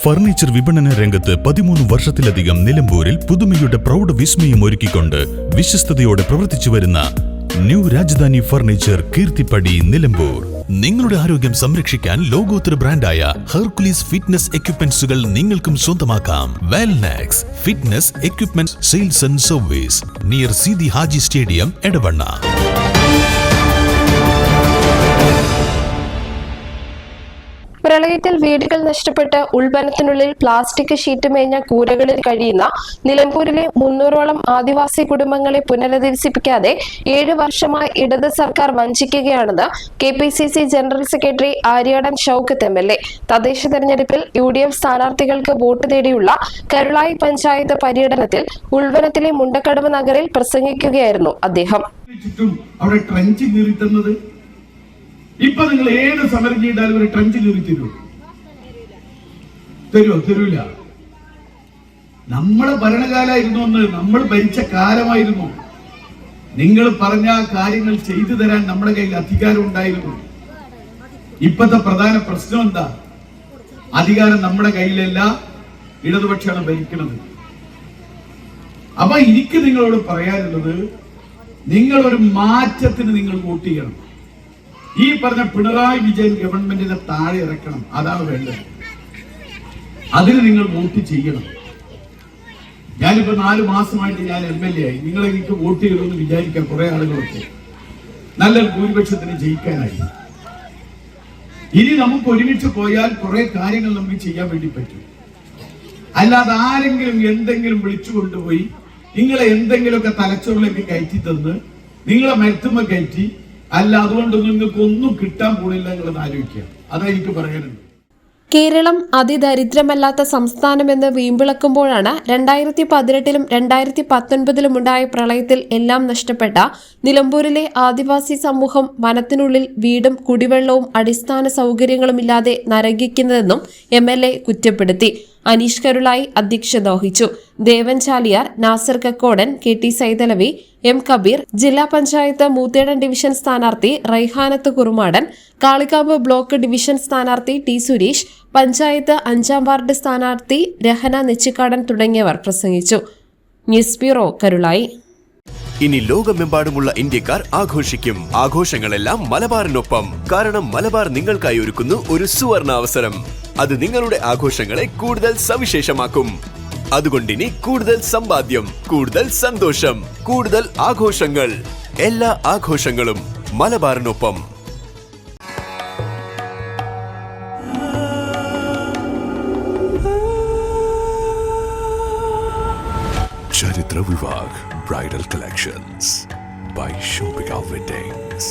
Furniture വിപണന രംഗത്ത് 13 വർഷത്തിലധികം നിലമ്പൂരിൽ പുതുമയുടെ പ്രൗഢ വിസ്മയം ഒരുക്കിക്കൊണ്ട് വിശ്വസ്തയോടെ പ്രവർത്തിച്ചു വരുന്ന ന്യൂ രാജധാനി ഫർണിച്ചർ കീർത്തിപ്പടി നിലമ്പൂർ. നിങ്ങളുടെ ആരോഗ്യം സംരക്ഷിക്കാൻ ലോകോത്തര ബ്രാൻഡായ ഹെർക്കുലീസ് ഫിറ്റ്നസ് എക്യുപ്മെന്റ്സുകൾ നിങ്ങൾക്കും സ്വന്തമാക്കാം. Wellnex fitness equipment sales and service near Seethi Haji stadium, Edavanna. പ്രളയത്തിൽ വീടുകൾ നഷ്ടപ്പെട്ട് ഉൾവനത്തിനുള്ളിൽ പ്ലാസ്റ്റിക് ഷീറ്റ് മേഞ്ഞ കൂരകളിൽ കഴിയുന്ന നിലമ്പൂരിലെ 300ഓളം ആദിവാസി കുടുംബങ്ങളെ പുനരധിവസിപ്പിക്കാതെ 7 വർഷമായി ഇടത് സർക്കാർ വഞ്ചിക്കുകയാണെന്ന് KPCC general secretary Aryadan Shoukath MLA. തദ്ദേശ തെരഞ്ഞെടുപ്പിൽ UDF സ്ഥാനാർത്ഥികൾക്ക് വോട്ട് തേടിയുള്ള കരുളായി പഞ്ചായത്ത് പര്യടനത്തിൽ ഉൾവനത്തിലെ മുണ്ടക്കടവ് നഗറിൽ പ്രസംഗിക്കുകയായിരുന്നു അദ്ദേഹം. ഇപ്പൊ നിങ്ങൾ ഏത് സമരം ചെയ്താലും ഒരു ട്രഞ്ച് കയറി തരൂല. നമ്മളെ ഭരണകാലമായിരുന്നു ഒന്ന്, നമ്മൾ ഭരിച്ച കാലമായിരുന്നു. നിങ്ങൾ പറഞ്ഞ കാര്യങ്ങൾ ചെയ്തു തരാൻ നമ്മുടെ കയ്യിൽ അധികാരം ഉണ്ടായിരുന്നു. ഇപ്പത്തെ പ്രധാന പ്രശ്നം എന്താ? അധികാരം നമ്മുടെ കയ്യിലല്ല, ഇടതുപക്ഷമാണ് ഭരിക്കുന്നത്. അപ്പൊ എനിക്ക് നിങ്ങളോട് പറയാനുള്ളത്, നിങ്ങൾ ഒരു മാറ്റത്തിന് നിങ്ങൾ വോട്ട് ചെയ്യണം. ഈ പറഞ്ഞ പിണറായി വിജയൻ ഗവൺമെന്റിനെ താഴെ ഇറക്കണം, അതാണ് വേണ്ടത്. അതിന് നിങ്ങൾ വോട്ട് ചെയ്യണം. ഞാനിപ്പോ 4 മാസമായിട്ട് ഞാൻ MLA ആയി. നിങ്ങൾ എനിക്ക് വോട്ട് ചെയ്യണമെന്ന് വിചാരിക്കാൻ കുറെ ആളുകളൊക്കെ നല്ല ഭൂരിപക്ഷത്തിന് ജയിക്കാനായി. ഇനി നമുക്ക് ഒരുമിച്ച് പോയാൽ കുറെ കാര്യങ്ങൾ നമുക്ക് ചെയ്യാൻ വേണ്ടി പറ്റും. അല്ലാതെ ആരെങ്കിലും എന്തെങ്കിലും വിളിച്ചു കൊണ്ടുപോയി നിങ്ങളെ എന്തെങ്കിലുമൊക്കെ തലച്ചോറിലേക്ക് കയറ്റി തന്ന് നിങ്ങളെ മരത്തുമ്മ കയറ്റി അല്ല, അതുകൊണ്ട് നിങ്ങൾക്ക് ഒന്നും കിട്ടാൻ പോണില്ല എന്നുള്ളത് ആലോചിക്കുക. അതെനിക്ക് പറയാനുണ്ട്. കേരളം അതിദരിദ്രമല്ലാത്ത സംസ്ഥാനമെന്ന് വീമ്പിളക്കുമ്പോഴാണ് 2018-ലും 2019-ലും ഉണ്ടായ പ്രളയത്തിൽ എല്ലാം നഷ്ടപ്പെട്ട നിലമ്പൂരിലെ ആദിവാസി സമൂഹം വനത്തിനുള്ളിൽ വീടും കുടിവെള്ളവും അടിസ്ഥാന സൗകര്യങ്ങളുമില്ലാതെ നരകിക്കുന്നതെന്നും MLA കുറ്റപ്പെടുത്തി. അനീഷ് കരുളായി അധ്യക്ഷത വഹിച്ചു. ദേവൻ ചാലിയാർ, നാസർ കക്കോടൻ, KT സൈതലവി, M കബീർ, ജില്ലാ പഞ്ചായത്ത് മൂത്തേടൻ ഡിവിഷൻ സ്ഥാനാർത്ഥി റൈഹാനത്ത് കുറുമാടൻ, കാളികാവ് ബ്ലോക്ക് ഡിവിഷൻ സ്ഥാനാർത്ഥി T സുരേഷ്, പഞ്ചായത്ത് 5-ാം വാർഡ് സ്ഥാനാർത്ഥി രഹന നെച്ചിക്കാടൻ തുടങ്ങിയവർ പ്രസംഗിച്ചു. News bureau, Karulai. ഇനി ലോകമെമ്പാടുമുള്ള ഇന്ത്യക്കാർ ആഘോഷിക്കും. ആഘോഷങ്ങളെല്ലാം മലബാറിനൊപ്പം. കാരണം മലബാർ നിങ്ങൾക്കായി ഒരുക്കുന്നു ഒരു സുവർണ അവസരം. അത് നിങ്ങളുടെ ആഘോഷങ്ങളെ കൂടുതൽ സവിശേഷമാക്കും. അതുകൊണ്ടിനി കൂടുതൽ സമ്പാദ്യം, കൂടുതൽ സന്തോഷം, കൂടുതൽ ആഘോഷങ്ങൾ. എല്ലാ ആഘോഷങ്ങളും മലബാറിനൊപ്പം. ചരിത്ര Vivah bridal collections by Shobhika Weddings.